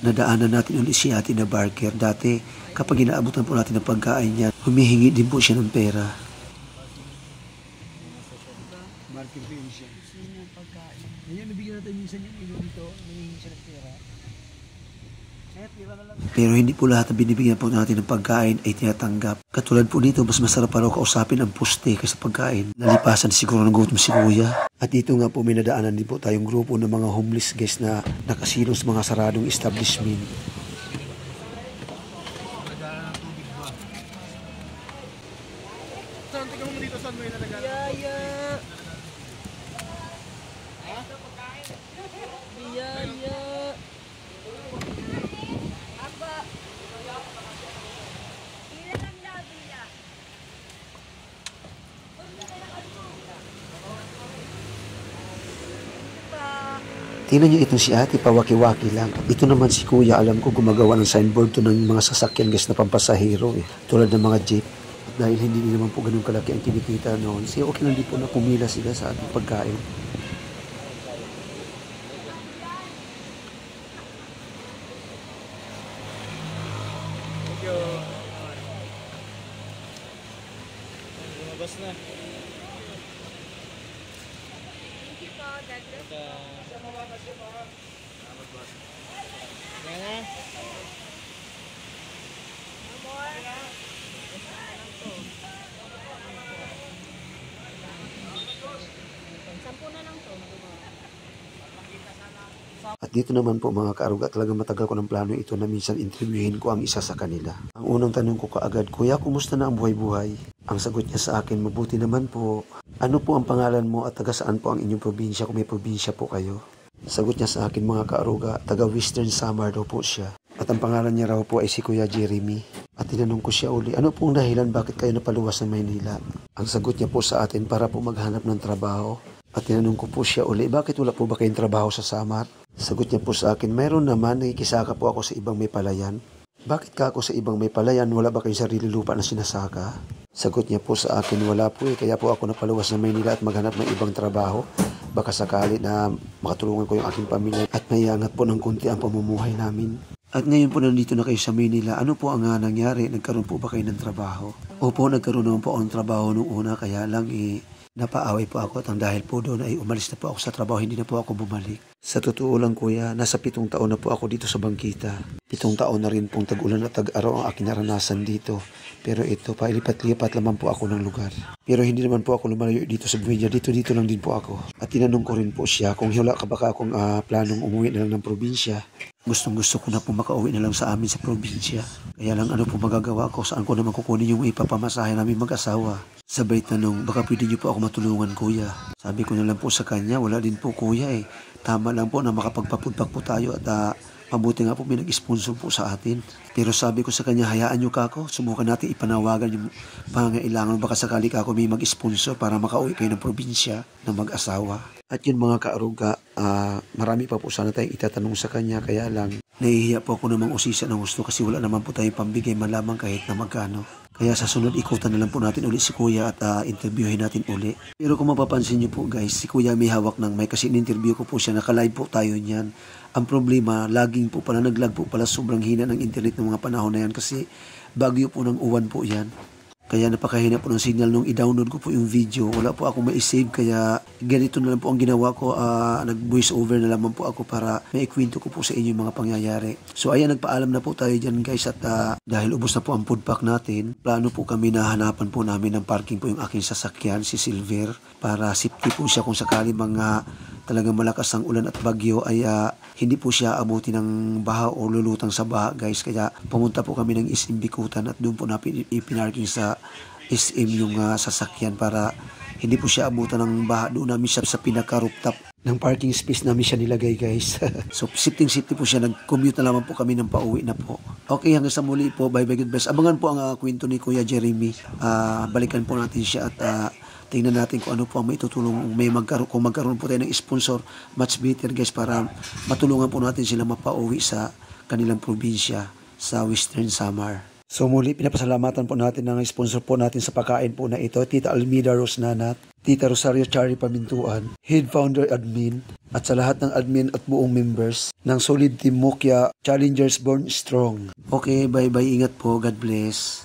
nadaanan natin ulit si Ate na Barker. Dati, kapag inaabutan po natin ng pagkain niya, humihingi din po siya ng pera. Barker po yun siya. Ngayon, nabigyan natin minsan yung ilo dito, nangihingi siya ng pera. Pero hindi po lahat na binibigyan po natin ng pagkain ay tinatanggap. Katulad po nito, mas masarap pa raw kausapin ang puste kaysa pagkain. Nalipasan siguro ng gutom si Kuya. At dito nga po may nadaanan din po tayong grupo ng mga homeless guys na nakasilong sa mga saradong establishment. Saan? Tingnan mo dito, saan mo yung nalagay? Biyaya! Ha? Biyaya! Tingnan nyo itong si Ate, pawaki-waki lang. Ito naman si Kuya, alam ko gumagawa ng signboard to ng mga sasakyan guys na pampasahero tulad ng mga jeep. Dahil hindi naman po ganun kalaki ang kinikita noon. Siya okay lang din po na pumila sila sa ating pagkain. Thank you. Lumabas na. Thank you po, God bless po. Yan na. Sampu na lang to. At dito naman po mga kaaruga, talagang matagal ko ng plano ito na minsan interviewin ko ang isa sa kanila. Ang unang tanong ko kaagad, Kuya, kumusta na ang buhay-buhay? Ang sagot niya sa akin, mabuti naman po. Ano po ang pangalan mo at taga saan po ang inyong probinsya kung may probinsya po kayo? Sagot niya sa akin mga kaaruga, taga Western Samar daw po siya. At ang pangalan niya raw po ay si Kuya Jeremy. At tinanong ko siya uli, ano pong dahilan bakit kayo napaluwas ng Maynila? Ang sagot niya po sa atin, para po maghanap ng trabaho. At tinanong ko po siya uli, bakit wala po ba kayong trabaho sa Samar? Sagot niya po sa akin, mayroon naman, nakikisaka po ako sa ibang may palayan. Bakit ka ako sa ibang may palayan, wala ba kayong sarili lupa na sinasaka? Sagot niya po sa akin, wala po kaya po ako napaluwas ng Maynila at maghanap ng ibang trabaho. Baka sakali na makatulungan ko yung aking pamilya at maiangat po ng kunti ang pamumuhay namin. At ngayon po nandito na kayo sa Maynila, ano po ang nangyari? Nagkaroon po ba kayo ng trabaho? Opo, nagkaroon naman po ako ng trabaho nung una, kaya lang napaaway po ako at ang dahil po doon ay umalis na po ako sa trabaho, hindi na po ako bumalik. Sa totoo lang Kuya, nasa 7 taon na po ako dito sa Bangkita. 7 taon na rin pong tag-ulan at tag-araw ang aking naranasan dito. Pero ito, pailipat-lipat naman po ako ng lugar. Pero hindi naman po ako lumalayo dito sa Buenya, dito lang din po ako. At tinanong ko rin po siya kung wala ka baka akong planong umuwi na lang ng probinsya. Gustong-gusto ko na po makauwi na lang sa amin sa probinsya. Kaya lang ano po magagawa ko, saan ko naman kukunin yung ipapamasahe namin mag-asawa. Sabay tanong, baka pwede niyo po ako matulungan Kuya. Sabi ko na lang po sa kanya, wala din po Kuya Tama lang po na makapagpapudpak po tayo at mabuti nga po may nag-sponsor po sa atin. Pero sabi ko sa kanya, hayaan niyo ka ako, subukan natin ipanawagan yung pangangailangan. Baka sakali ka ako may mag-sponsor para makauwi kayo ng probinsya na mag-asawa. At yun mga kaaruga, marami pa po sana tayong itatanong sa kanya, kaya lang nahihiya po ako namang usisa ng gusto kasi wala naman po tayong pambigay malamang kahit na magkano. Kaya sa sunod ikutan na lang po natin ulit si Kuya at interviewin natin uli. Pero kung mapapansin niyo po guys, si Kuya may hawak ng mic kasi in-interview ko po siya, naka-live po tayo niyan. Ang problema, lagging po pala, naglag po pala, sobrang hina ng internet ng mga panahon na yan kasi bagyo po ng uwan po yan. Kaya napakahina po ng signal nung i-download ko po yung video. Wala po akong ma-save kaya ganito na lang po ang ginawa ko. Nag-voice over na lamang po ako para maikwento ko po sa inyo yung mga pangyayari. So ayan, nagpaalam na po tayo dyan guys at dahil ubos na po ang food pack natin, plano po kami na hanapan po namin ng parking po yung aking sasakyan, si Silver, para safety po siya kung sakali mga talagang malakas ang ulan at bagyo ay hindi po siya abuti ng baha o lulutang sa baha guys. Kaya pumunta po kami ng SM Bikutan at doon po namin ipinarking sa SM yung sasakyan para hindi po siya abutan ng baha. Doon namin siya sa pinaka-rooftop ng parking space namin siya nilagay guys. So sitting po siya, nag-commute na naman po kami ng pauwi na po. Okay, hanggang sa muli po, bye bye, good bless. Abangan po ang kwento ni Kuya Jeremy. Balikan po natin siya at tingnan natin kung ano po ang maitutulong. Kung magkaroon po tayo ng sponsor, much better guys, para matulungan po natin sila mapauwi sa kanilang probinsya sa Western Samar. So muli, pinapasalamatan po natin ng sponsor po natin sa pagkain po na ito, Tita Almida Rosnanat. Tita Rosario Chari Pamintuan, Head Founder Admin, at sa lahat ng admin at buong members ng Solid Team Mokya Challengers Born Strong. Okay, bye-bye. Ingat po. God bless.